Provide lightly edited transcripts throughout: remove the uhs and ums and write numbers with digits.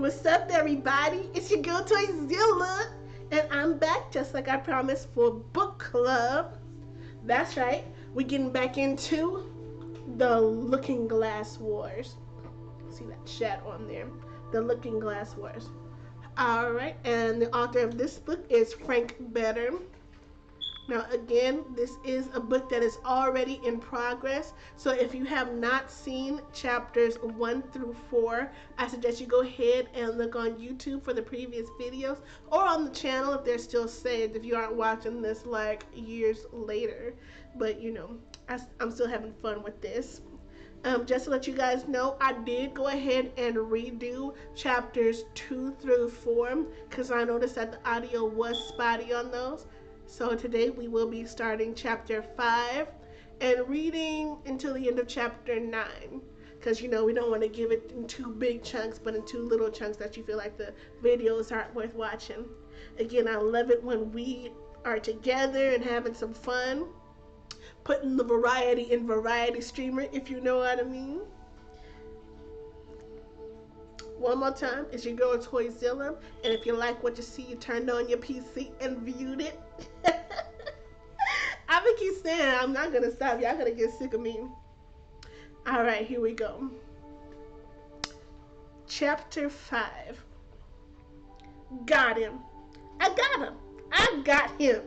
What's up, everybody? It's your girl Toyzilla, and I'm back just like I promised for book club. That's right, we're getting back into the Looking Glass Wars. See that chat on there? The Looking Glass Wars. All right, and the author of this book is Frank Better. Now, again, this is a book that is already in progress. So if you have not seen chapters 1 through 4, I suggest you go ahead and look on YouTube for the previous videos or on the channel if they're still saved, if you aren't watching this like years later. But, you know, I'm still having fun with this. Just to let you guys know, I did go ahead and redo chapters 2 through 4 because I noticed that the audio was spotty on those. So today we will be starting chapter 5 and reading until the end of chapter 9. Because, you know, we don't want to give it in two big chunks, but in two little chunks that you feel like the videos aren't worth watching. Again, I love it when we are together and having some fun. Putting the variety in variety streamer, if you know what I mean. One more time, it's your girl Toyzilla, and if you like what you see, you turned on your PC and viewed it. I'm gonna keep saying I'm not gonna stop. Y'all gonna get sick of me. All right, here we go. Chapter 5. Got him. I got him. I got him.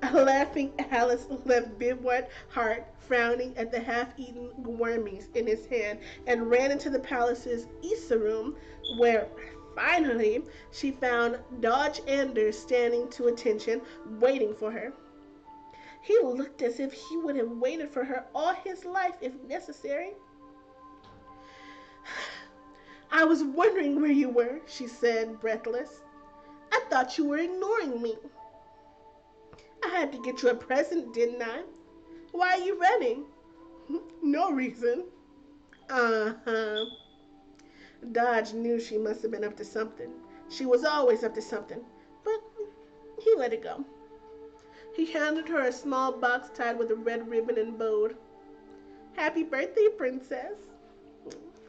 A laughing Alice left Bivouac Hart frowning at the half-eaten wormies in his hand and ran into the palace's Issa room, where finally she found Dodge Anders standing to attention, waiting for her. He looked as if he would have waited for her all his life if necessary. I was wondering where you were, she said, breathless. I thought you were ignoring me. I had to get you a present, didn't I? Why are you running? No reason. Uh-huh. Dodge knew she must have been up to something. She was always up to something, but he let it go. He handed her a small box tied with a red ribbon and bowed. Happy birthday, princess.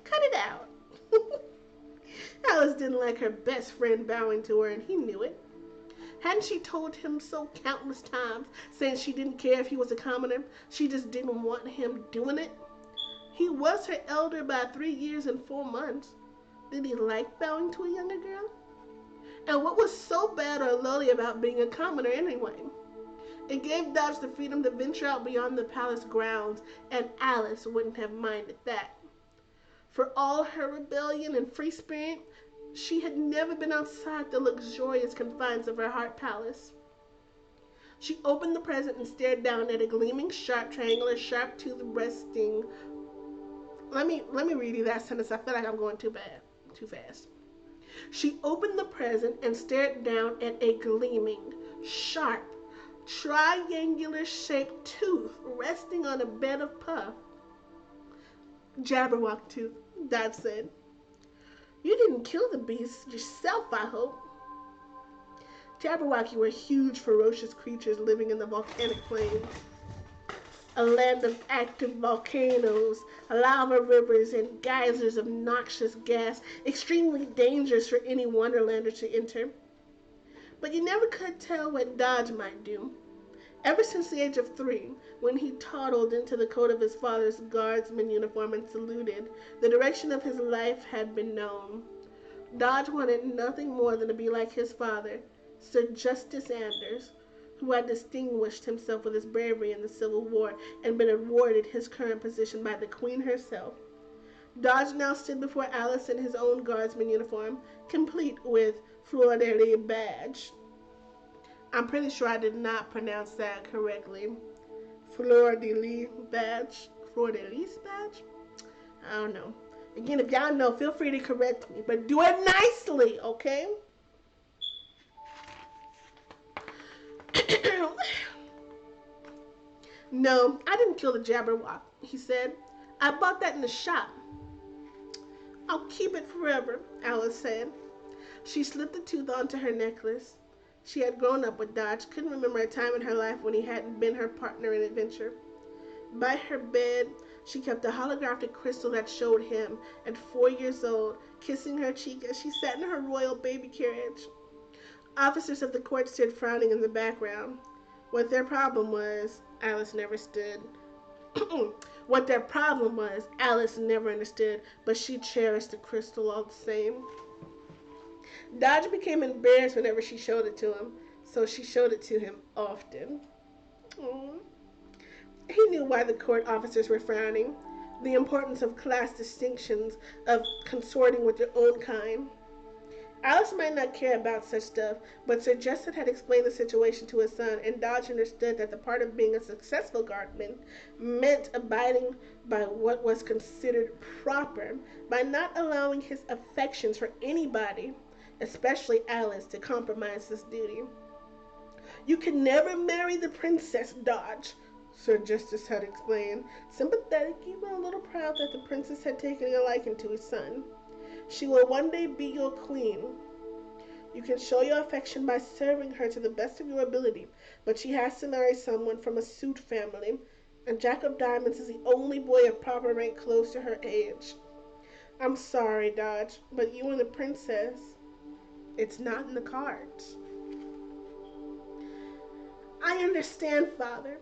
Cut it out. Alice didn't like her best friend bowing to her, and he knew it. Hadn't she told him so countless times, saying she didn't care if he was a commoner, she just didn't want him doing it? He was her elder by 3 years and 4 months. Did he like bowing to a younger girl? And what was so bad or lowly about being a commoner anyway? It gave Dodge the freedom to venture out beyond the palace grounds, and Alice wouldn't have minded that. For all her rebellion and free spirit, she had never been outside the luxurious confines of her heart palace. She opened the present and stared down at a gleaming, sharp, triangular, sharp-toothed resting. Let me read you that sentence. I feel like I'm going too fast. She opened the present and stared down at a gleaming, sharp, triangular-shaped tooth resting on a bed of puff. Jabberwock tooth, Dad said. You didn't kill the beast yourself, I hope. Jabberwocky were huge, ferocious creatures living in the volcanic plains. A land of active volcanoes, lava rivers, and geysers of noxious gas, extremely dangerous for any Wonderlander to enter. But you never could tell what Dodge might do. Ever since the age of 3, when he toddled into the coat of his father's guardsman uniform and saluted, the direction of his life had been known. Dodge wanted nothing more than to be like his father, Sir Justice Anders, who had distinguished himself with his bravery in the Civil War and been awarded his current position by the Queen herself. Dodge now stood before Alice in his own guardsman uniform, complete with fleur-de-lis badge. I'm pretty sure I did not pronounce that correctly. Fleur-de-lis badge? Fleur-de-lis badge? I don't know. Again, if y'all know, feel free to correct me, but do it nicely, okay? No, I didn't kill the Jabberwock, he said. I bought that in the shop. I'll keep it forever, Alice said. She slipped the tooth onto her necklace. She had grown up with Dodge, couldn't remember a time in her life when he hadn't been her partner in adventure. By her bed, She kept a holographic crystal that showed him, at 4 years old, kissing her cheek as she sat in her royal baby carriage. Officers of the court stood frowning in the background. What their problem was, Alice never stood. What their problem was, Alice never understood, but she cherished the crystal all the same. Dodge became embarrassed whenever she showed it to him, so she showed it to him often. Aww. He knew why the court officers were frowning, the importance of class distinctions, of consorting with your own kind. Alice might not care about such stuff, but Sir Justin had explained the situation to his son, and Dodge understood that the part of being a successful guardsman meant abiding by what was considered proper, by not allowing his affections for anybody, especially Alice, to compromise this duty. You can never marry the Princess, Dodge, Sir Justice had explained, sympathetic, even a little proud that the princess had taken a liking to his son. She will one day be your queen. You can show your affection by serving her to the best of your ability, but she has to marry someone from a suit family, and Jack of Diamonds is the only boy of proper rank close to her age. I'm sorry, Dodge, but you and the princess, it's not in the cards. I understand, Father,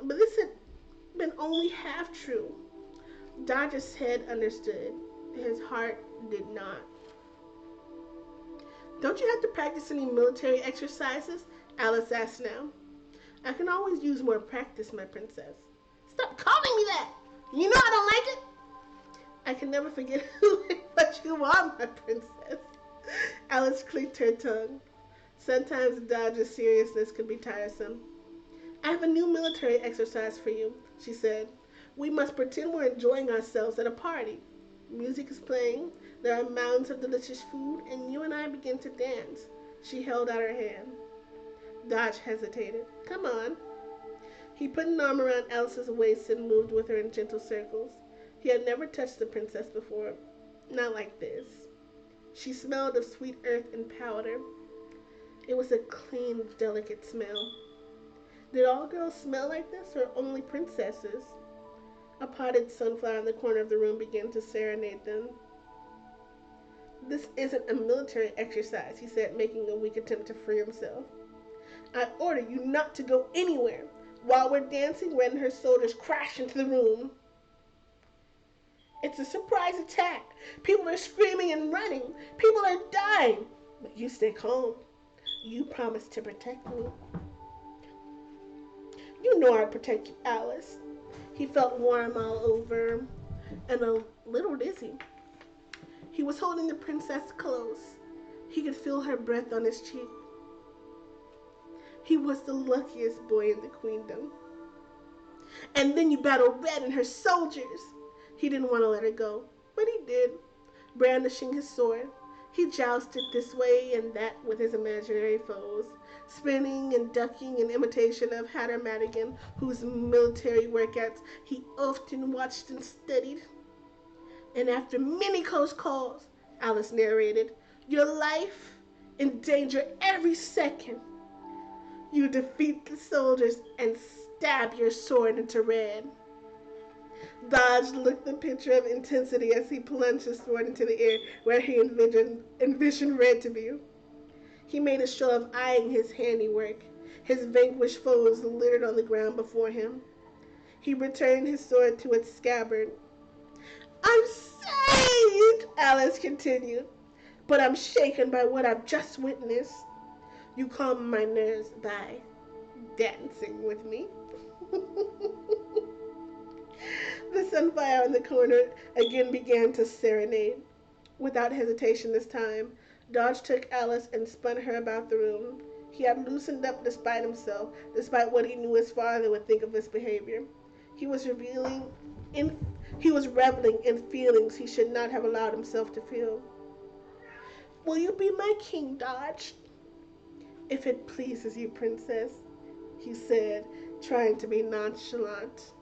but this had been only half true. Dodge's head understood. His heart did not. Don't you have to practice any military exercises? Alice asked now. I can always use more practice, my princess. Stop calling me that! You know I don't like it! I can never forget what you are, my princess. Alice clicked her tongue. Sometimes Dodge's seriousness could be tiresome. I have a new military exercise for you, she said. We must pretend we're enjoying ourselves at a party. Music is playing, there are mounds of delicious food, and you and I begin to dance. She held out her hand. Dodge hesitated. Come on. He put an arm around Alice's waist and moved with her in gentle circles. He had never touched the princess before. Not like this. She smelled of sweet earth and powder. It was a clean, delicate smell. Did all girls smell like this, or only princesses? A potted sunflower in the corner of the room began to serenade them. This isn't a military exercise, he said, making a weak attempt to free himself. I order you not to go anywhere. While we're dancing, Red and her soldiers crash into the room. It's a surprise attack. People are screaming and running. People are dying. But you stay calm. You promised to protect me. You know I'd protect you, Alice. He felt warm all over and a little dizzy. He was holding the princess close. He could feel her breath on his cheek. He was the luckiest boy in the queendom. And then you battled Red and her soldiers. He didn't want to let her go, but he did, brandishing his sword. He jousted this way and that with his imaginary foes, spinning and ducking in imitation of Hatter Madigan, whose military workouts he often watched and studied. And after many close calls, Alice narrated, your life in danger every second, you defeat the soldiers and stab your sword into Red. Dodge looked the picture of intensity as he plunged his sword into the air where he envisioned Red to be. He made a show of eyeing his handiwork. His vanquished foes littered on the ground before him. He returned his sword to its scabbard. I'm saved, Alice continued, but I'm shaken by what I've just witnessed. You calm my nerves by dancing with me. The sunfire in the corner again began to serenade. Without hesitation this time, Dodge took Alice and spun her about the room. He had loosened up despite himself, despite what he knew his father would think of his behavior. He was reveling in feelings he should not have allowed himself to feel. Will you be my king, Dodge? If it pleases you, princess, he said, trying to be nonchalant.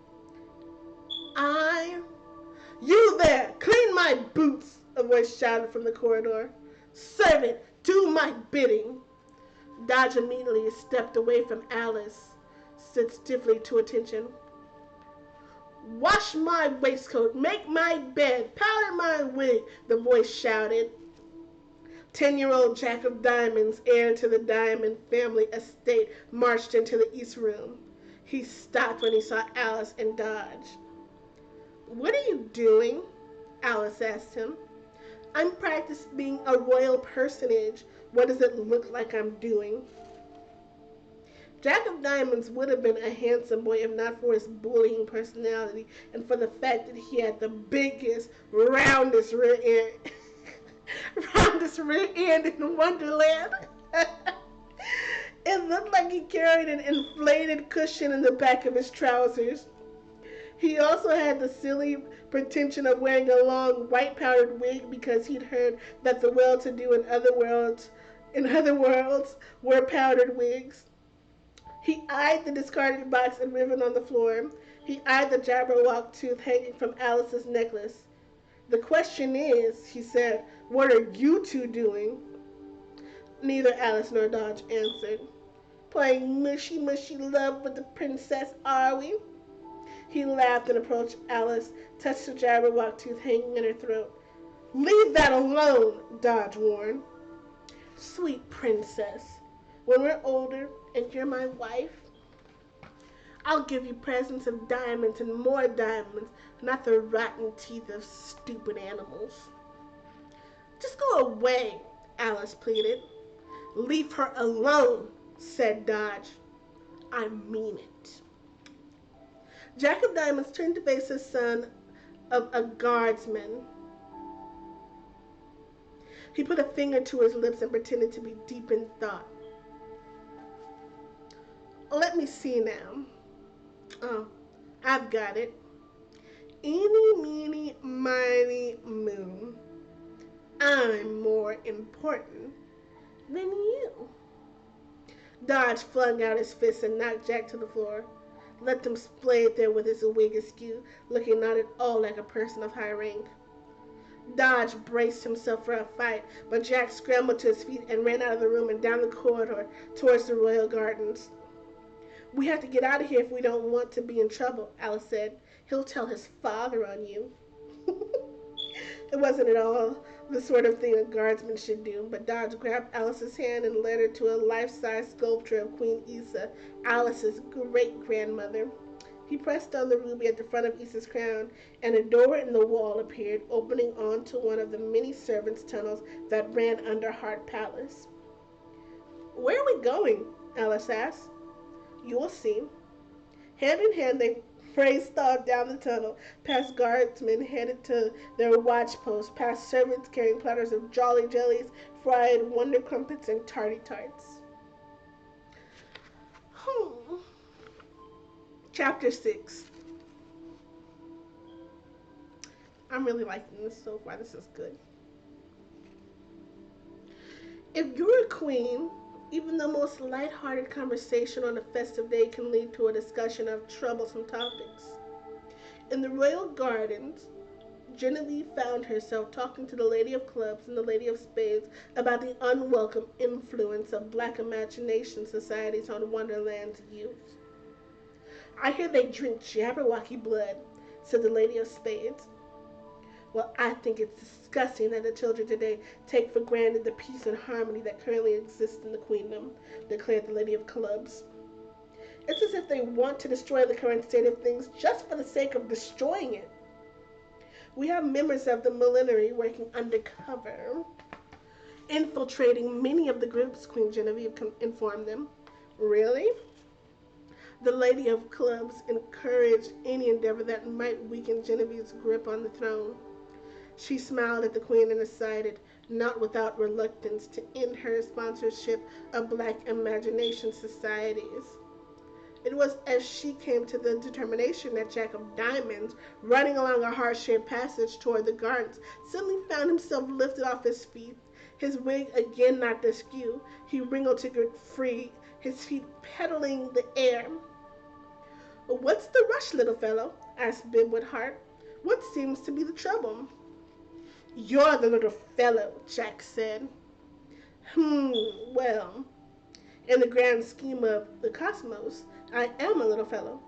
You there! Clean my boots! A voice shouted from the corridor. Servant, do my bidding! Dodge immediately stepped away from Alice, stood stiffly to attention. Wash my waistcoat, make my bed, powder my wig, the voice shouted. 10-year-old Jack of Diamonds, heir to the Diamond family estate, marched into the East Room. He stopped when he saw Alice and Dodge. What are you doing? Alice asked him. I'm practicing being a royal personage. What does it look like I'm doing? Jack of Diamonds would have been a handsome boy if not for his bullying personality and for the fact that he had the biggest, roundest rear end, roundest rear end in Wonderland. It looked like he carried an inflated cushion in the back of his trousers. He also had the silly pretension of wearing a long white powdered wig because he'd heard that the well-to-do in other worlds wear powdered wigs. He eyed the discarded box and ribbon on the floor. He eyed the Jabberwock tooth hanging from Alice's necklace. The question is, he said, what are you two doing? Neither Alice nor Dodge answered. Playing mushy love with the princess, are we? He laughed and approached Alice, touched the Jabberwock tooth hanging in her throat. Leave that alone, Dodge warned. Sweet princess, when we're older and you're my wife, I'll give you presents of diamonds and more diamonds, not the rotten teeth of stupid animals. Just go away, Alice pleaded. Leave her alone, said Dodge. I mean it. Jack of Diamonds turned to face his son of a guardsman. He put a finger to his lips and pretended to be deep in thought. Let me see now. Oh, I've got it. Eeny, meeny, miny, moo. I'm more important than you. Dodge flung out his fist and knocked Jack to the floor. Let him splay there with his wig askew, looking not at all like a person of high rank. Dodge braced himself for a fight, but Jack scrambled to his feet and ran out of the room and down the corridor towards the royal gardens. We have to get out of here if we don't want to be in trouble, Alice said. He'll tell his father on you. It wasn't at all the sort of thing a guardsman should do, but Dodge grabbed Alice's hand and led her to a life-size sculpture of Queen Isa, Alice's great-grandmother. He pressed on the ruby at the front of Isa's crown, and a door in the wall appeared, opening onto one of the many servants' tunnels that ran under Hart Palace. Where are we going? Alice asked. You'll see. Hand in hand, they raced off down the tunnel, past guardsmen headed to their watch posts, past servants carrying platters of jolly jellies, fried wonder crumpets, and tarty tarts. Chapter 6. I'm really liking this so far. This is good. If you're a queen, even the most light-hearted conversation on a festive day can lead to a discussion of troublesome topics. In the royal gardens, Genevieve found herself talking to the Lady of Clubs and the Lady of Spades about the unwelcome influence of black imagination societies on Wonderland's youth. I hear they drink Jabberwocky blood, said the Lady of Spades. Well, I think it's disgusting that the children today take for granted the peace and harmony that currently exists in the queendom, declared the Lady of Clubs. It's as if they want to destroy the current state of things just for the sake of destroying it. We have members of the millenary working undercover, infiltrating many of the groups, Queen Genevieve informed them. Really? The Lady of Clubs encouraged any endeavor that might weaken Genevieve's grip on the throne. She smiled at the Queen and decided, not without reluctance, to end her sponsorship of black imagination societies. It was as she came to the determination that Jack of Diamonds, running along a heart-shaped passage toward the gardens, suddenly found himself lifted off his feet, his wig again knocked askew. He wriggled to get free, his feet pedaling the air. What's the rush, little fellow? Asked Bibwood Hart. What seems to be the trouble? You're the little fellow, Jack said. Well, in the grand scheme of the cosmos, I am a little fellow.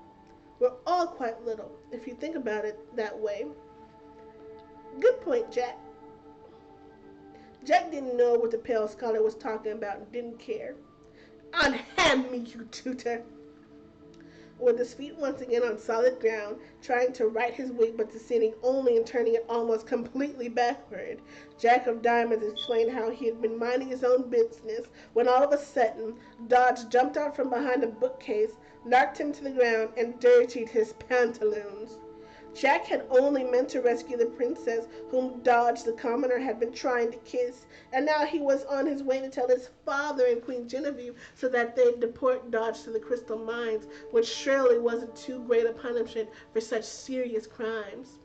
We're all quite little, if you think about it that way. Good point, Jack. Jack didn't know what the pale scholar was talking about and didn't care. Unhand me, you tutor! With his feet once again on solid ground, trying to right his wig but succeeding only in turning it almost completely backward, Jack of Diamonds explained how he had been minding his own business when all of a sudden Dodge jumped out from behind a bookcase, knocked him to the ground, and dirtied his pantaloons. Jack had only meant to rescue the princess whom Dodge the commoner had been trying to kiss, and now he was on his way to tell his father and Queen Genevieve so that they'd deport Dodge to the Crystal Mines, which surely wasn't too great a punishment for such serious crimes.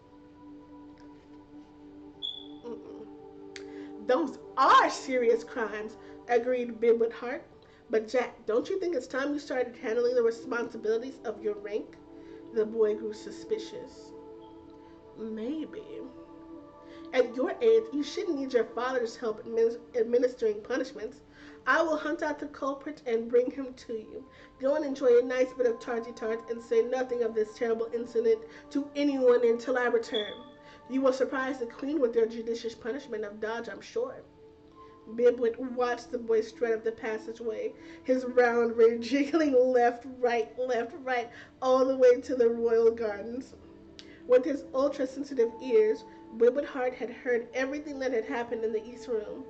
Those are serious crimes, agreed Bib Hart. But Jack, don't you think it's time you started handling the responsibilities of your rank? The boy grew suspicious. Maybe. At your age, you shouldn't need your father's help administering punishments. I will hunt out the culprit and bring him to you. Go and enjoy a nice bit of tarty tart and say nothing of this terrible incident to anyone until I return. You will surprise the queen with your judicious punishment of Dodge, I'm sure. Bibwit watched the boy strut up the passageway, his round ring jiggling left, right, all the way to the royal gardens. With his ultra-sensitive ears, Bibwit Hart had heard everything that had happened in the East Room.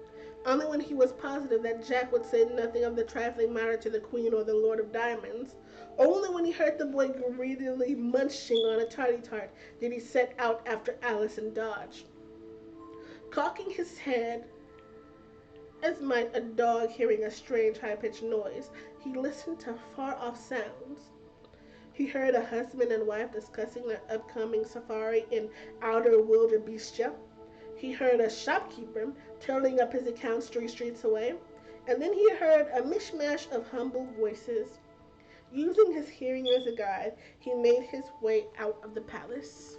Only when he was positive that Jack would say nothing of the trifling matter to the Queen or the Lord of Diamonds, only when he heard the boy greedily munching on a tarty tart did he set out after Alice and Dodge. Cocking his head, as might a dog hearing a strange high-pitched noise, he listened to far-off sounds. He heard a husband and wife discussing their upcoming safari in outer wildebeestia. He heard a shopkeeper turning up his accounts 3 streets away. And then he heard a mishmash of humble voices. Using his hearing as a guide, he made his way out of the palace.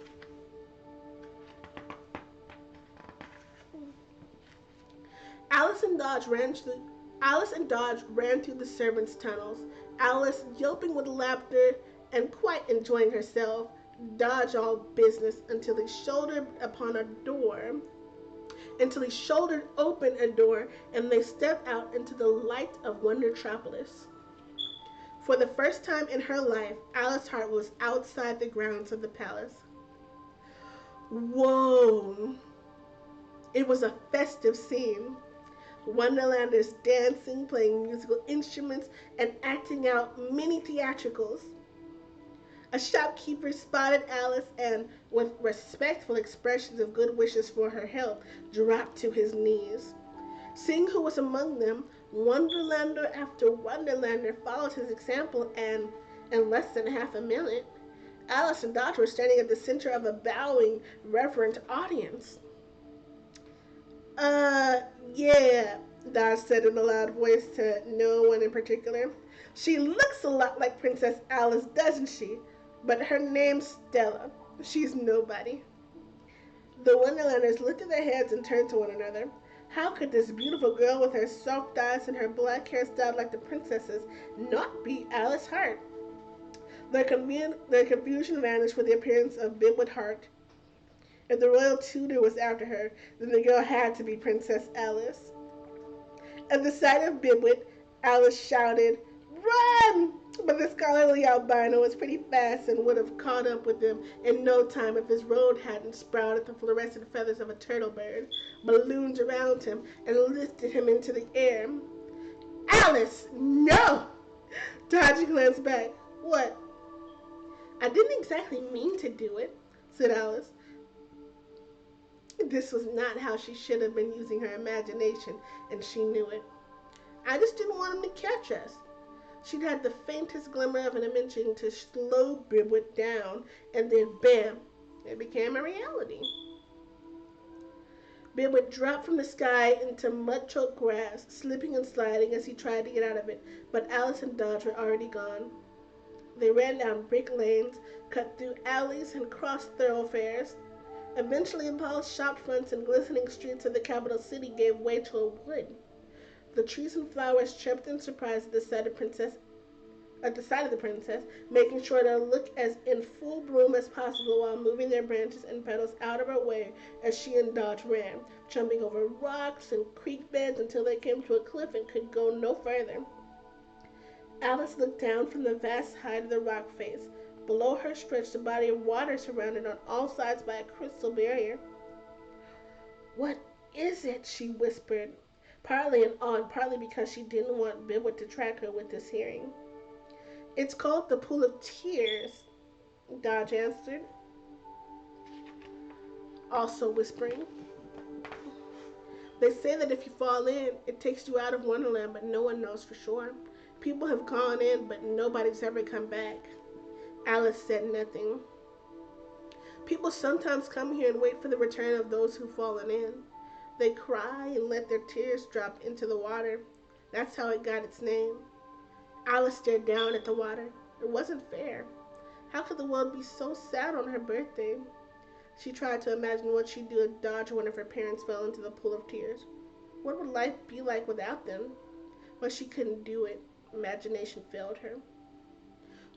Alice and Dodge ran through the servants' tunnels, Alice yelping with laughter and quite enjoying herself, Dodge all business until he shouldered open a door and they stepped out into the light of Wondertropolis. For the first time in her life, Alice Hart was outside the grounds of the palace. Whoa! It was a festive scene. Wonderlanders dancing, playing musical instruments, and acting out mini theatricals. A shopkeeper spotted Alice and, with respectful expressions of good wishes for her health, dropped to his knees. Seeing who was among them, Wonderlander after Wonderlander followed his example, and, in less than half a minute, Alice and Dodge were standing at the center of a bowing, reverent audience. Yeah, Dodge said in a loud voice to no one in particular. She looks a lot like Princess Alice, doesn't she? But her name's Stella. She's nobody. The Wonderlanders lifted their heads and turned to one another. How could this beautiful girl with her soft eyes and her black hair styled like the princess's not be Alice Hart? Their confusion vanished with the appearance of Bibwood Hart. If the royal tutor was after her, then the girl had to be Princess Alice. At the sight of Bibwood, Alice shouted, "Run!" But the scholarly albino was pretty fast and would have caught up with him in no time if his robe hadn't sprouted the fluorescent feathers of a turtle bird, ballooned around him, and lifted him into the air. Alice, no! Dodge glanced back. What? I didn't exactly mean to do it, said Alice. This was not how she should have been using her imagination, and she knew it. I just didn't want him to catch us. She'd had the faintest glimmer of an intention to slow Bibwood down, and then bam, it became a reality. Bibwood dropped from the sky into mud-choked grass, slipping and sliding as he tried to get out of it, but Alice and Dodge were already gone. They ran down brick lanes, cut through alleys, and crossed thoroughfares. Eventually, the polished shop fronts and glistening streets of the capital city gave way to a wood. The trees and flowers chirped in surprise at the sight of at the side of the princess, making sure to look as in full bloom as possible while moving their branches and petals out of her way as she and Dodge ran, jumping over rocks and creek beds until they came to a cliff and could go no further. Alice looked down from the vast height of the rock face. Below her stretched a body of water surrounded on all sides by a crystal barrier. "What is it?" she whispered, partly in awe and partly because she didn't want Bibwood to track her with this hearing. "It's called the Pool of Tears," Dodge answered, also whispering. "They say that if you fall in, it takes you out of Wonderland, but no one knows for sure. People have gone in, but nobody's ever come back." Alice said nothing. "People sometimes come here and wait for the return of those who've fallen in. They cry and let their tears drop into the water. That's how it got its name." Alice stared down at the water. It wasn't fair. How could the world be so sad on her birthday? She tried to imagine what she'd do if Dodge or one of her parents fell into the Pool of Tears. What would life be like without them? But she couldn't do it. Imagination failed her.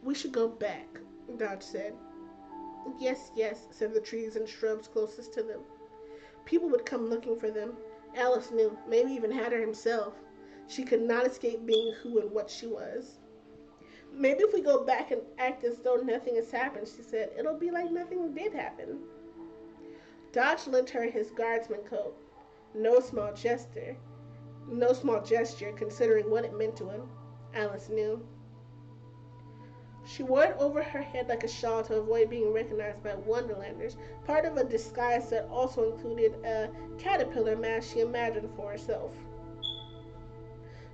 "We should go back," Dodge said. "Yes, yes," said the trees and shrubs closest to them. People would come looking for them. Alice knew, maybe even Hatter himself. She could not escape being who and what she was. "Maybe if we go back and act as though nothing has happened," she said, "it'll be like nothing did happen." Dodge lent her his guardsman coat. No small gesture considering what it meant to him, Alice knew. She wore it over her head like a shawl to avoid being recognized by Wonderlanders, part of a disguise that also included a caterpillar mask she imagined for herself.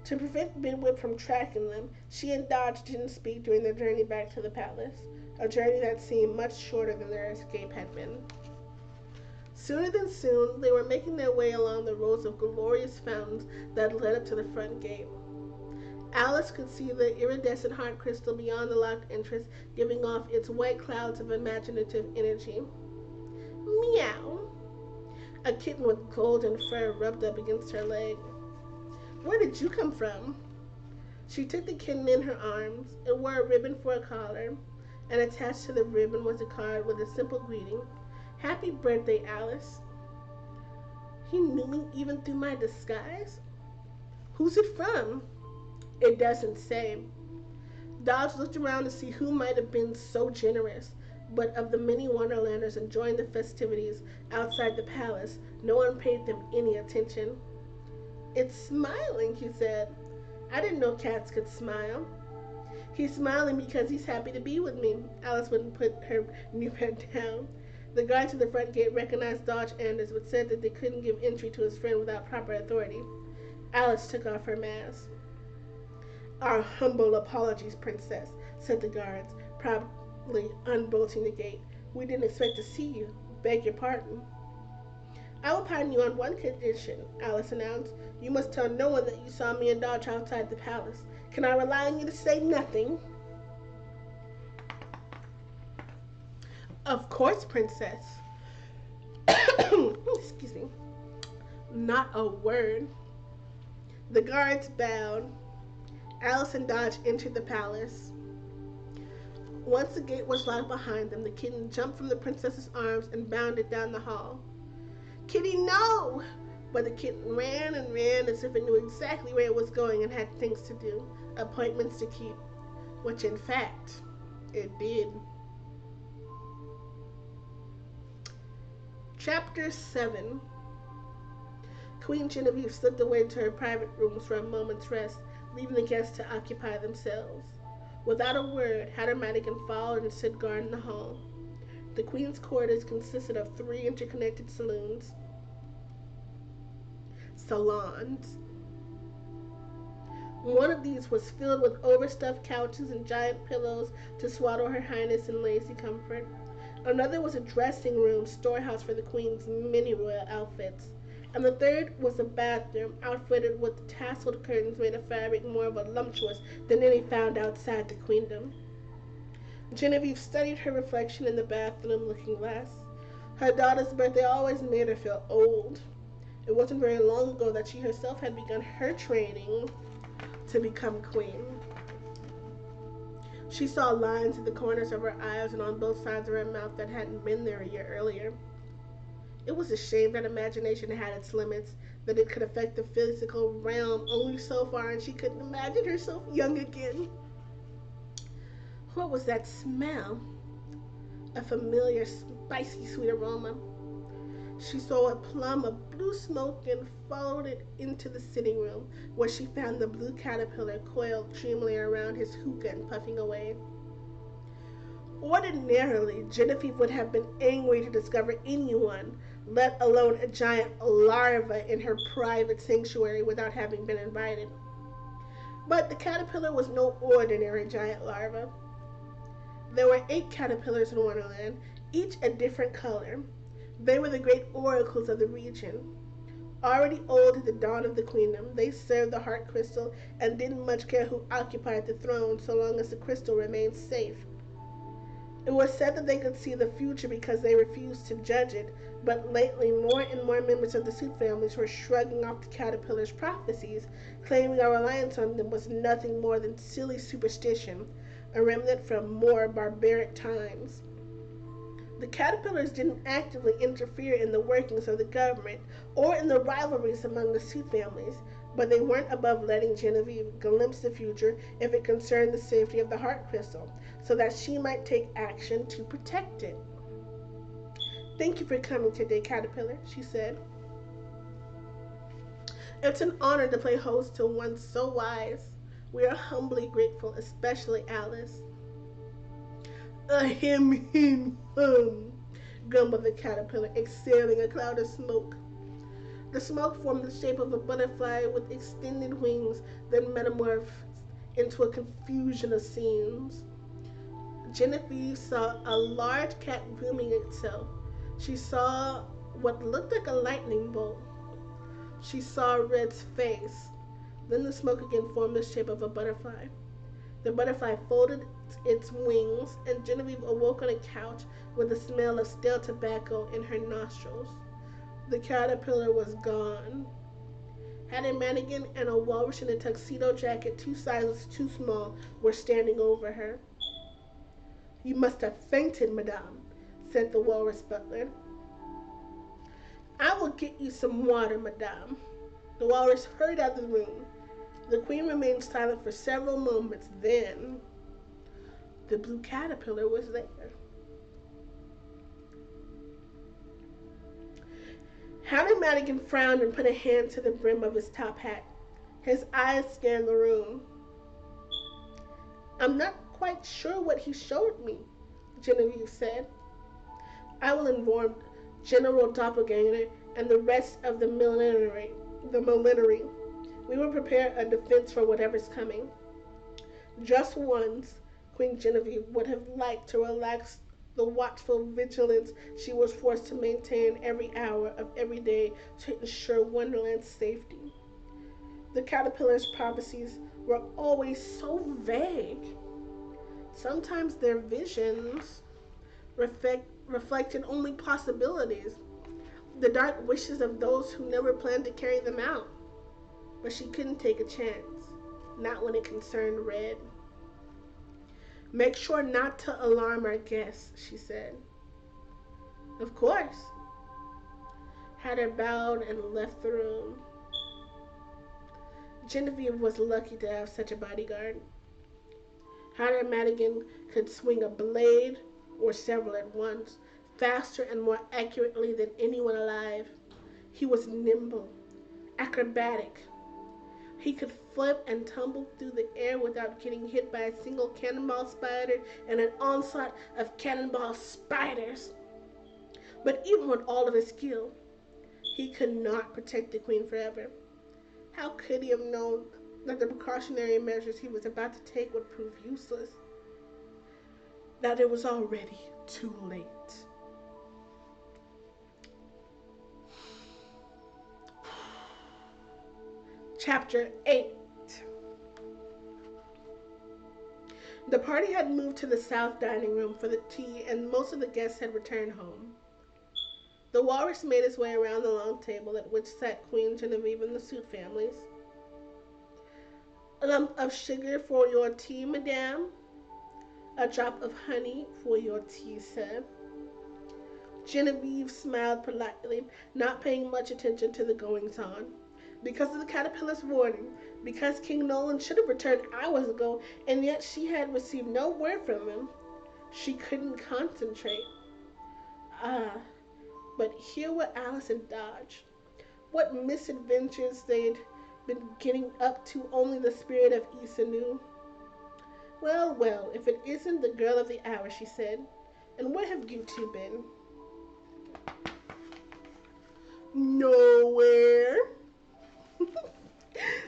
To prevent Bidwit from tracking them, she and Dodge didn't speak during their journey back to the palace, a journey that seemed much shorter than their escape had been. Sooner than soon, they were making their way along the rows of glorious fountains that led up to the front gate. Alice could see the iridescent heart crystal beyond the locked entrance, giving off its white clouds of imaginative energy. Meow! A kitten with golden fur rubbed up against her leg. "Where did you come from?" She took the kitten in her arms. It wore a ribbon for a collar, and attached to the ribbon was a card with a simple greeting. "Happy birthday, Alice." He knew me even through my disguise? "Who's it from?" "It doesn't say." Dodge looked around to see who might have been so generous, but of the many Wonderlanders enjoying the festivities outside the palace, no one paid them any attention. "It's smiling," he said. "I didn't know cats could smile." "He's smiling because he's happy to be with me." Alice wouldn't put her new pet down. The guard to the front gate recognized Dodge Anders, but said that they couldn't give entry to his friend without proper authority. Alice took off her mask. "Our humble apologies, Princess," said the guards, proudly unbolting the gate. "We didn't expect to see you. Beg your pardon." "I will pardon you on one condition," Alice announced. "You must tell no one that you saw me and Dodge outside the palace. Can I rely on you to say nothing?" "Of course, Princess." Excuse me. "Not a word." The guards bowed. Alice and Dodge entered the palace. Once the gate was locked behind them, the kitten jumped from the princess's arms and bounded down the hall. "Kitty, no!" But the kitten ran and ran as if it knew exactly where it was going and had things to do, appointments to keep, which in fact, it did. Chapter 7. Queen Genevieve slipped away to her private rooms for a moment's rest, leaving the guests to occupy themselves. Without a word, Hatter Madigan followed and stood guard in the hall. The Queen's quarters consisted of 3 interconnected salons. One of these was filled with overstuffed couches and giant pillows to swaddle Her Highness in lazy comfort. Another was a dressing room storehouse for the Queen's many royal outfits. And the third was a bathroom, outfitted with tasseled curtains made of fabric more voluptuous than any found outside the queendom. Genevieve studied her reflection in the bathroom looking glass. Her daughter's birthday always made her feel old. It wasn't very long ago that she herself had begun her training to become queen. She saw lines at the corners of her eyes and on both sides of her mouth that hadn't been there a year earlier. It was a shame that imagination had its limits, that it could affect the physical realm only so far, and she couldn't imagine herself young again. What was that smell? A familiar, spicy, sweet aroma. She saw a plum of blue smoke and followed it into the sitting room, where she found the blue caterpillar coiled dreamily around his hookah and puffing away. Ordinarily, Genevieve would have been angry to discover anyone, let alone a giant larva, in her private sanctuary without having been invited. But the caterpillar was no ordinary giant larva. There were 8 caterpillars in Wonderland, each a different color. They were the great oracles of the region. Already old at the dawn of the queendom, they served the heart crystal and didn't much care who occupied the throne so long as the crystal remained safe. It was said that they could see the future because they refused to judge it, but lately more and more members of the suit families were shrugging off the caterpillars' prophecies, claiming our reliance on them was nothing more than silly superstition, a remnant from more barbaric times. The caterpillars didn't actively interfere in the workings of the government or in the rivalries among the suit families, but they weren't above letting Genevieve glimpse the future if it concerned the safety of the heart crystal, so that she might take action to protect it. "Thank you for coming today, Caterpillar," she said. "It's an honor to play host to one so wise. We are humbly grateful, especially Alice." "Ahem, grumbled the caterpillar, exhaling a cloud of smoke. The smoke formed the shape of a butterfly with extended wings, then metamorphosed into a confusion of seams. Genevieve saw a large cat grooming itself. She saw what looked like a lightning bolt. She saw Red's face. Then the smoke again formed the shape of a butterfly. The butterfly folded its wings, and Genevieve awoke on a couch with the smell of stale tobacco in her nostrils. The caterpillar was gone. Hattie Madigan and a walrus in a tuxedo jacket 2 sizes too small were standing over her. "You must have fainted, madame," said the walrus butler. "I will get you some water, madame." The walrus hurried out of the room. The queen remained silent for several moments. Then the blue caterpillar was there. Harry Madigan frowned and put a hand to the brim of his top hat. His eyes scanned the room. "I'm not quite sure what he showed me," Genevieve said. "I will inform General Doppelganger and the rest of the millenary. We will prepare a defense for whatever's coming." Just once, Queen Genevieve would have liked to relax the watchful vigilance she was forced to maintain every hour of every day to ensure Wonderland's safety. The caterpillar's prophecies were always so vague. Sometimes their visions reflected only possibilities, the dark wishes of those who never planned to carry them out. But she couldn't take a chance, not when it concerned Red. "Make sure not to alarm our guests," she said. "Of course." Hatter bowed and left the room. Genevieve was lucky to have such a bodyguard. Hatter Madigan could swing a blade, or several at once, faster and more accurately than anyone alive. He was nimble, acrobatic. He could flip and tumble through the air without getting hit by a single cannonball spider and an onslaught of cannonball spiders. But even with all of his skill, he could not protect the queen forever. How could he have known that the precautionary measures he was about to take would prove useless? That it was already too late. Chapter 8. The party had moved to the south dining room for the tea, and most of the guests had returned home. The walrus made his way around the long table at which sat Queen Genevieve and the suit families. "A lump of sugar for your tea, madame?" A drop of honey for your tea, sir. Genevieve smiled politely, not paying much attention to the goings on. Because of the caterpillar's warning, because King Nolan should have returned hours ago, and yet she had received no word from him, she couldn't concentrate. Ah, but here were Alice and Dodge. What misadventures they'd been getting up to only the spirit of Issa knew. Well, well, if it isn't the girl of the hour, she said. And where have you two been? Nowhere.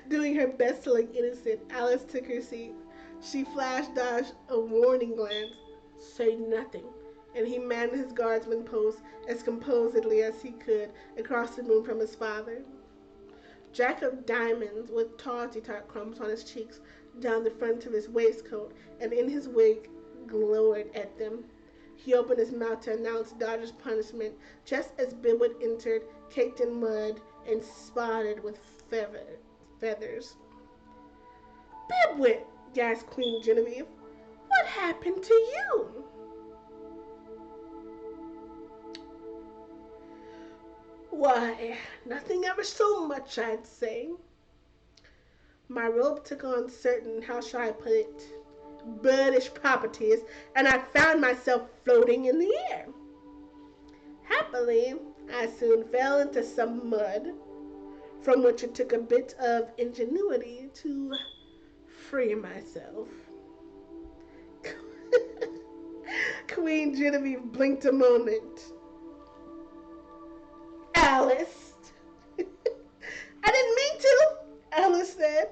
Doing her best to look innocent, Alice took her seat. She flashed Dodge a warning glance. Say nothing. And he manned his guardsman post as composedly as he could across the room from his father. Jack of diamonds with tart crumbs on his cheeks down the front of his waistcoat and in his wig glowered at them. He opened his mouth to announce Dodger's punishment just as Bidwood entered, caked in mud and spotted with feathers. Bidwood, gasped Queen Genevieve, what happened to you? Why, nothing ever so much, I'd say. My robe took on certain, how shall I put it, birdish properties, and I found myself floating in the air. Happily, I soon fell into some mud, from which it took a bit of ingenuity to free myself. Queen Genevieve blinked a moment. Alice. I didn't mean to, Alice said.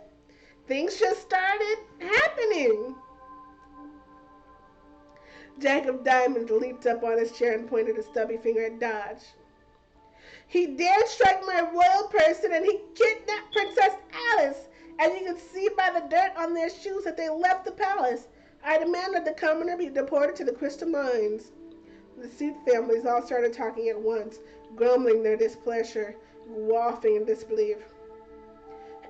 Things just started happening. Jack of Diamonds leaped up on his chair and pointed a stubby finger at Dodge. He dared strike my royal person and he kidnapped Princess Alice. And you can see by the dirt on their shoes that they left the palace. I demand that the commoner be deported to the Crystal Mines. The Seed families all started talking at once, grumbling their displeasure, wafting in disbelief.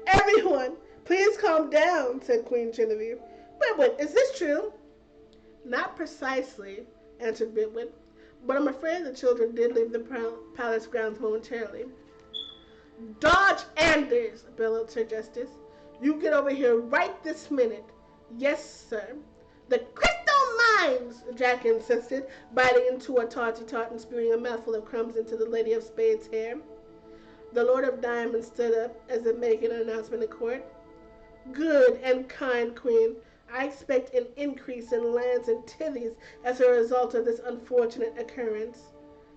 Everyone, please calm down, said Queen Genevieve. Bidwood, is this true? Not precisely, answered Bidwood, but I'm afraid the children did leave the palace grounds momentarily. Dodge Anders, bellowed Sir Justice. You get over here right this minute. Yes, sir. The Crystal Mines, Jack insisted, biting into a tart and spewing a mouthful of crumbs into the Lady of Spades' hair. The Lord of Diamonds stood up as if making an announcement in court. Good and kind Queen, I expect an increase in lands and tithes as a result of this unfortunate occurrence.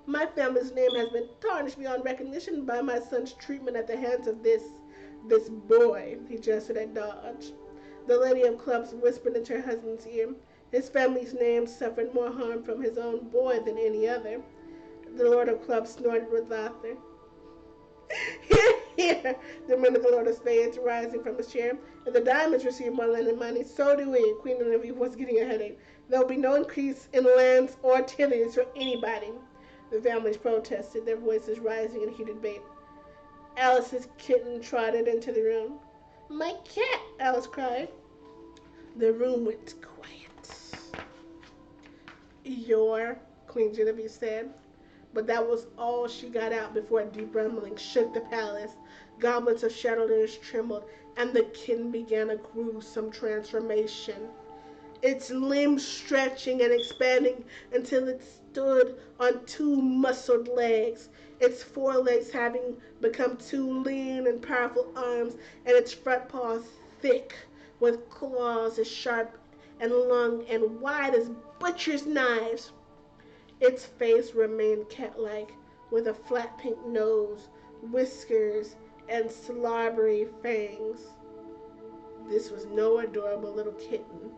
My family's name has been tarnished beyond recognition by my son's treatment at the hands of this boy, he gestured at Dodge. The Lady of Clubs whispered into her husband's ear. His family's name suffered more harm from his own boy than any other. The Lord of Clubs snorted with laughter. Hear, hear, demanded the Lord of Spades, rising from his chair. If the diamonds receive more land and money, so do we. Queen Genevieve was getting a headache. There will be no increase in lands or tithes for anybody. The families protested, their voices rising in heated debate. Alice's kitten trotted into the room. My cat, Alice cried. The room went quiet. Queen Genevieve said. But that was all she got out before a deep rumbling shook the palace. Goblets of chandeliers trembled, and the kitten began a gruesome transformation. Its limbs stretching and expanding until it stood on two muscled legs, its forelegs having become two lean and powerful arms, and its front paws thick with claws as sharp and long and wide as butcher's knives. Its face remained cat-like, with a flat pink nose, whiskers, and slobbery fangs. This was no adorable little kitten.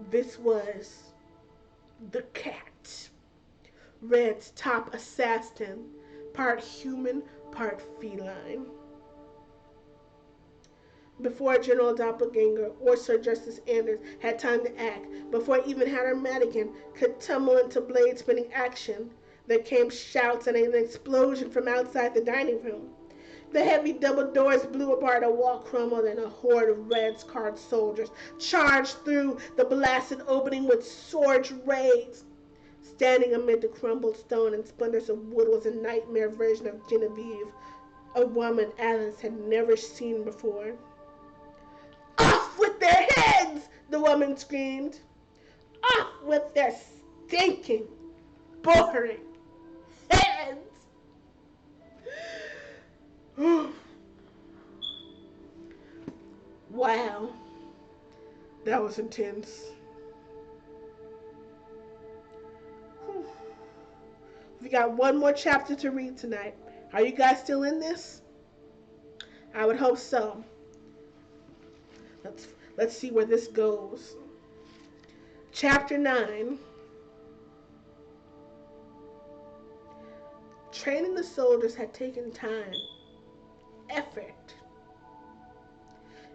This was the cat, Red's top assassin, part human, part feline. Before General Doppelganger or Sir Justice Anders had time to act, before even Hatter Madigan could tumble into blade-spinning action, there came shouts and an explosion from outside the dining room. The heavy double doors blew apart, a wall crumbled, and a horde of red-scarred soldiers charged through the blasted opening with swords raised. Standing amid the crumbled stone and splinters of wood was a nightmare version of Genevieve, a woman Alice had never seen before. "Off with their heads!" the woman screamed. "Off with their stinking, boring heads!" Wow, that was intense. We got one more chapter to read tonight. Are you guys still in this? I would hope so. Let's see where this goes. Chapter 9. Training the soldiers had taken time, effort.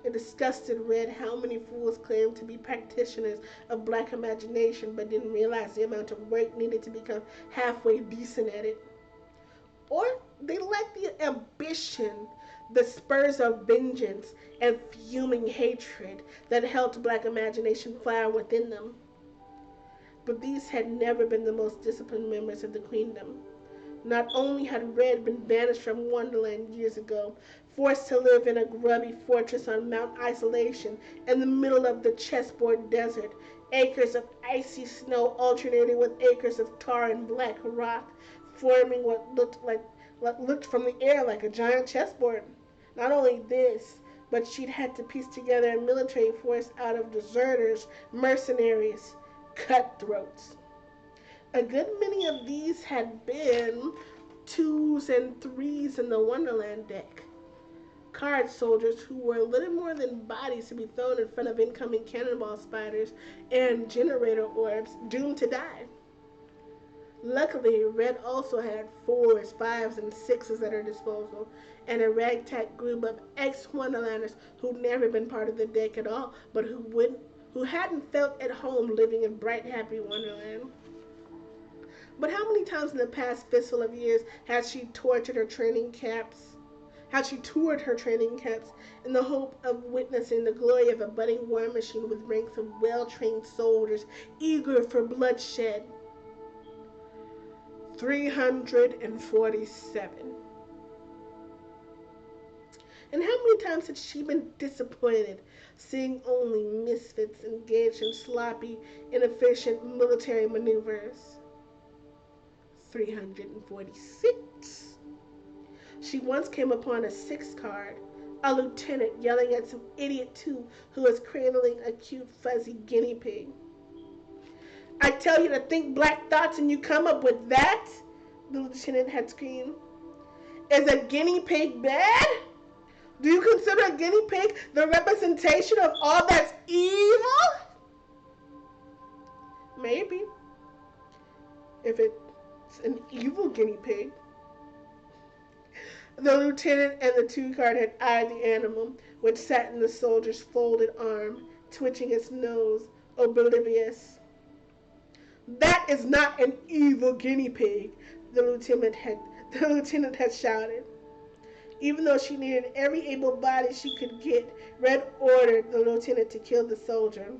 It disgusted Red how many fools claimed to be practitioners of black imagination but didn't realize the amount of work needed to become halfway decent at it. Or they lacked the ambition, the spurs of vengeance, and fuming hatred that helped black imagination fire within them. But these had never been the most disciplined members of the queendom. Not only had Red been banished from Wonderland years ago, forced to live in a grubby fortress on Mount Isolation in the middle of the chessboard desert, acres of icy snow alternating with acres of tar and black rock, forming what looked from the air like a giant chessboard. Not only this, but she'd had to piece together a military force out of deserters, mercenaries, cutthroats. A good many of these had been 2s and 3s in the Wonderland deck. Card soldiers who were little more than bodies to be thrown in front of incoming cannonball spiders and generator orbs doomed to die. Luckily, Red also had 4s, 5s, and 6s at her disposal, and a ragtag group of ex-Wonderlanders who'd never been part of the deck at all, but who hadn't felt at home living in bright, happy Wonderland. But how many times in the past fistful of years had she toured her training camps in the hope of witnessing the glory of a budding war machine with ranks of well-trained soldiers eager for bloodshed? 347. And how many times had she been disappointed, seeing only misfits engaged in sloppy, inefficient military maneuvers? 346. She once came upon a 6 card, a lieutenant yelling at some idiot too who was cradling a cute fuzzy guinea pig. "I tell you to think black thoughts and you come up with that?" the lieutenant had screamed. "Is a guinea pig bad? Do you consider a guinea pig the representation of all that's evil?" Maybe. If it's an evil guinea pig. The lieutenant and the 2 card had eyed the animal, which sat in the soldier's folded arm, twitching its nose, oblivious. "That is not an evil guinea pig," the lieutenant had shouted. Even though she needed every able body she could get, Red ordered the lieutenant to kill the soldier.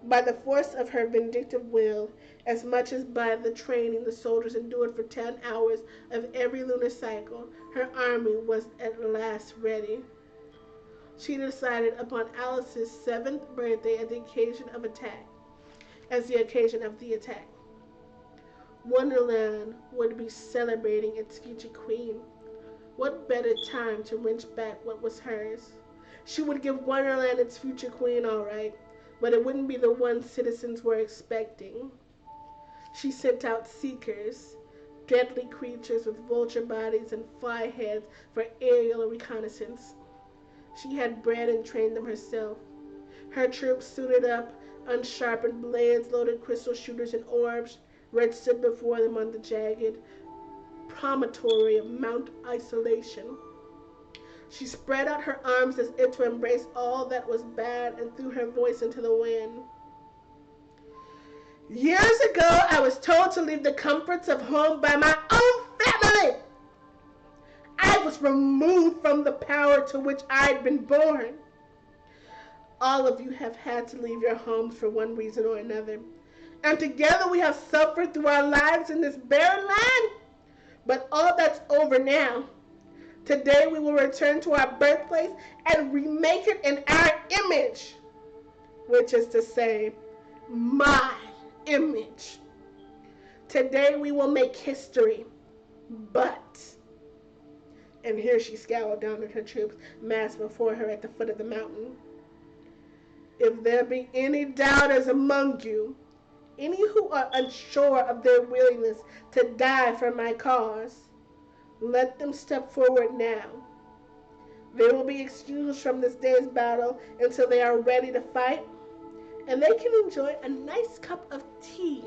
By the force of her vindictive will, as much as by the training the soldiers endured for 10 hours of every lunar cycle, her army was at last ready. She decided upon Alice's 7th birthday as the occasion of the attack. Wonderland would be celebrating its future queen. What better time to wrench back what was hers? She would give Wonderland its future queen, all right, but it wouldn't be the one citizens were expecting. She sent out seekers, deadly creatures with vulture bodies and fly heads for aerial reconnaissance. She had bred and trained them herself. Her troops suited up, unsharpened blades, loaded crystal shooters and orbs. Red stood before them on the jagged promontory of Mount Isolation. She spread out her arms as if to embrace all that was bad and threw her voice into the wind. "Years ago, I was told to leave the comforts of home by my own family. I was removed from the power to which I'd been born. All of you have had to leave your homes for one reason or another. And together we have suffered through our lives in this barren land. But all that's over now. Today we will return to our birthplace and remake it in our image. Which is to say, my image. Today we will make history. But, and here she scowled down at her troops massed before her at the foot of the mountain. If there be any doubters among you, any who are unsure of their willingness to die for my cause, let them step forward now. They will be excused from this day's battle until they are ready to fight, and they can enjoy a nice cup of tea.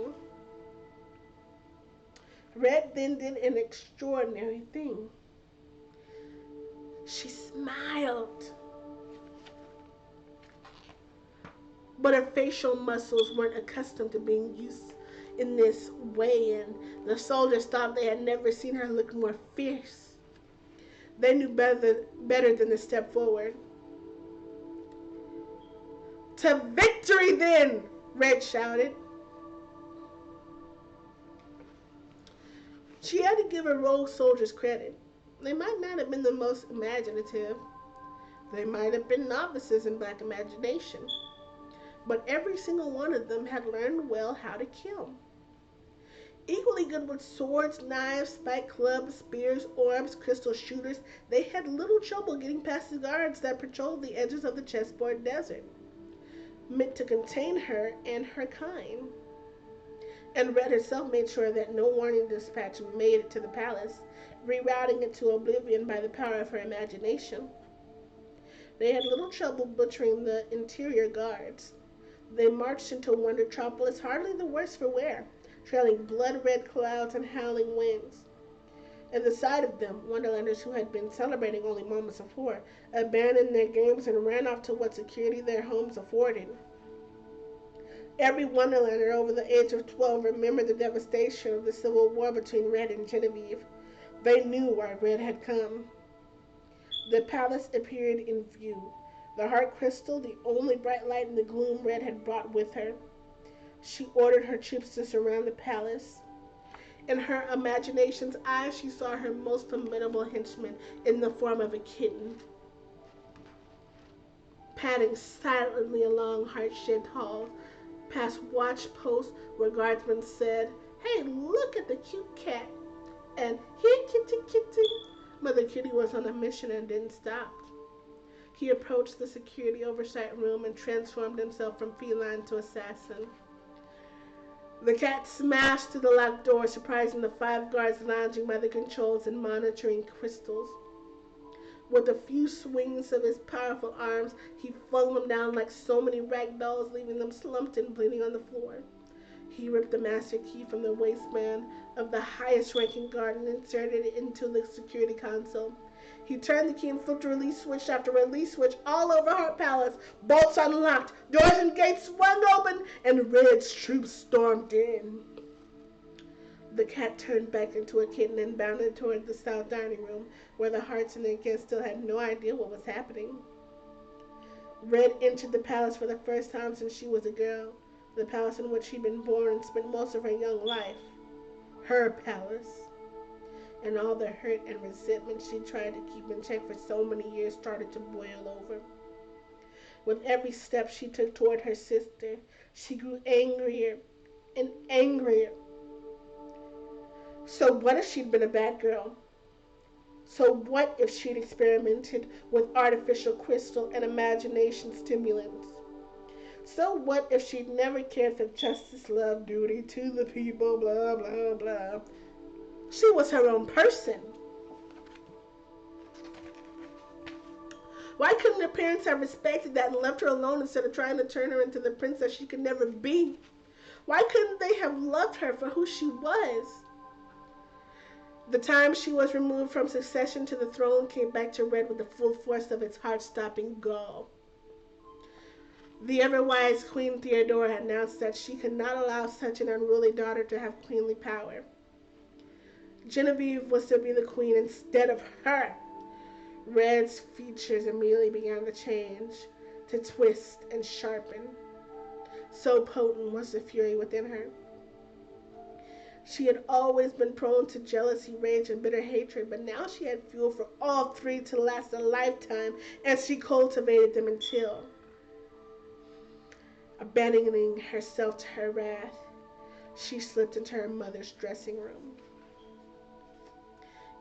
Red then did an extraordinary thing. She smiled. But her facial muscles weren't accustomed to being used in this way, and the soldiers thought they had never seen her look more fierce. They knew better than to step forward. To victory then, Red shouted. She had to give her rogue soldiers credit. They might not have been the most imaginative. They might have been novices in black imagination. But every single one of them had learned well how to kill. Equally good with swords, knives, spike clubs, spears, orbs, crystal shooters, they had little trouble getting past the guards that patrolled the edges of the chessboard desert, meant to contain her and her kind. And Red herself made sure that no warning dispatch made it to the palace, rerouting it to oblivion by the power of her imagination. They had little trouble butchering the interior guards. They marched into Wondertropolis hardly the worse for wear, trailing blood-red clouds and howling winds. At the sight of them, Wonderlanders who had been celebrating only moments before abandoned their games and ran off to what security their homes afforded. Every Wonderlander over the age of 12 remembered the devastation of the civil war between Red and Genevieve. They knew why Red had come. The palace appeared in view. The heart crystal, the only bright light in the gloom Red had brought with her. She ordered her troops to surround the palace. In her imagination's eyes, she saw her most formidable henchman in the form of a kitten, padding silently along heart-shaped halls, past watch posts where guardsmen said, "Hey, look at the cute cat," and "Here, kitty, kitty." Mother Kitty was on a mission and didn't stop. He approached the security oversight room and transformed himself from feline to assassin. The cat smashed through the locked door, surprising the 5 guards lounging by the controls and monitoring crystals. With a few swings of his powerful arms, he flung them down like so many rag dolls, leaving them slumped and bleeding on the floor. He ripped the master key from the waistband of the highest-ranking guard and inserted it into the security console. He turned the key and flipped release switch after release switch all over Heart Palace. Bolts unlocked, doors and gates swung open, and Red's troops stormed in. The cat turned back into a kitten and bounded toward the south dining room, where the Hearts and their guests still had no idea what was happening. Red entered the palace for the first time since she was a girl, the palace in which she'd been born and spent most of her young life. Her palace. And all the hurt and resentment she tried to keep in check for so many years started to boil over. With every step she took toward her sister, she grew angrier and angrier. So what if she'd been a bad girl? So what if she'd experimented with artificial crystal and imagination stimulants? So what if she'd never cared for justice, love, duty, to the people, blah, blah, blah? She was her own person. Why couldn't her parents have respected that and left her alone instead of trying to turn her into the princess she could never be? Why couldn't they have loved her for who she was? The time she was removed from succession to the throne came back to Red with the full force of its heart-stopping gall. The ever-wise Queen Theodora announced that she could not allow such an unruly daughter to have queenly power. Genevieve was to be the queen instead of her. Red's features immediately began to change, to twist and sharpen. So potent was the fury within her. She had always been prone to jealousy, rage, and bitter hatred, but now she had fuel for all three to last a lifetime, and she cultivated them until, abandoning herself to her wrath, she slipped into her mother's dressing room.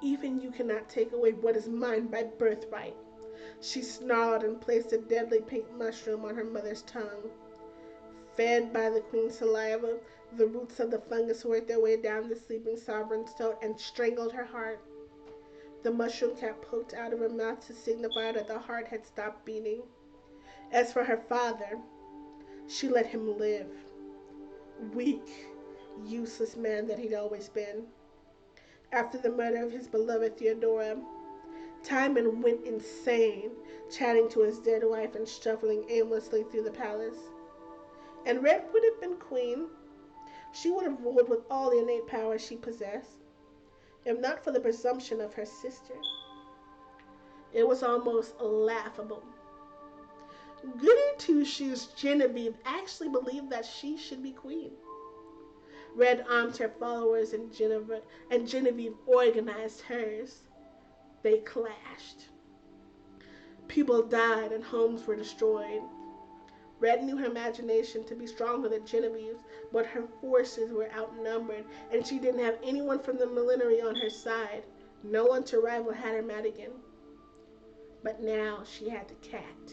Even you cannot take away what is mine by birthright. She snarled and placed a deadly pink mushroom on her mother's tongue. Fed by the queen's saliva, the roots of the fungus worked their way down the sleeping sovereign's throat and strangled her heart. The mushroom cap poked out of her mouth to signify that the heart had stopped beating. As for her father, she let him live. Weak, useless man that he'd always been. After the murder of his beloved Theodora, Timon went insane, chatting to his dead wife and shuffling aimlessly through the palace. And Red would have been queen. She would have ruled with all the innate power she possessed, if not for the presumption of her sister. It was almost laughable. Goody Two-Shoes Genevieve actually believed that she should be queen. Red armed her followers and Genevieve organized hers. They clashed. People died and homes were destroyed. Red knew her imagination to be stronger than Genevieve's, but her forces were outnumbered, and she didn't have anyone from the millenary on her side, no one to rival Hatter Madigan. But now she had the cat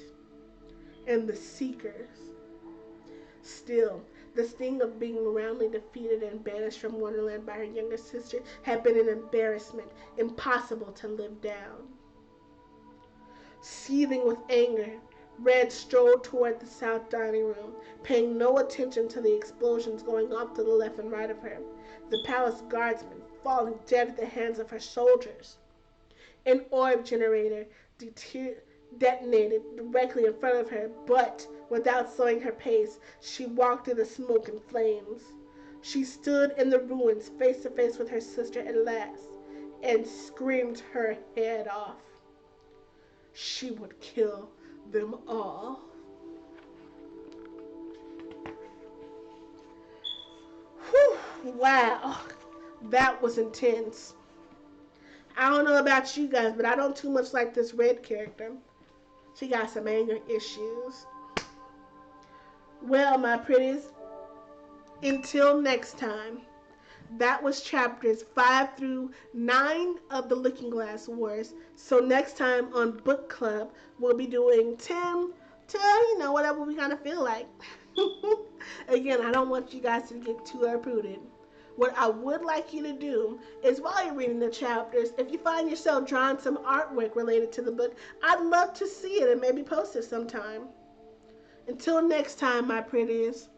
and the Seekers. Still, the sting of being roundly defeated and banished from Wonderland by her younger sister had been an embarrassment impossible to live down. Seething with anger, Red strode toward the south dining room, paying no attention to the explosions going off to the left and right of her, the palace guardsmen falling dead at the hands of her soldiers. An orb generator detonated directly in front of her, but without slowing her pace, she walked through the smoke and flames. She stood in the ruins face to face with her sister at last and screamed her head off. She would kill them all. Whew, wow, that was intense. I don't know about you guys, but I don't too much like this Red character. She got some anger issues. Well, my pretties, until next time. That was chapters 5 through 9 of the Looking Glass Wars. So next time on Book Club, we'll be doing 10 to, whatever we kind of feel like. Again, I don't want you guys to get too uprooted. What I would like you to do is while you're reading the chapters, if you find yourself drawing some artwork related to the book, I'd love to see it and maybe post it sometime. Until next time, my pretties.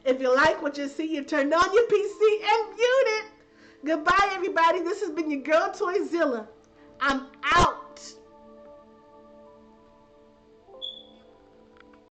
If you like what you see, you turn on your PC and mute it. Goodbye, everybody. This has been your girl, Toyzilla. I'm out.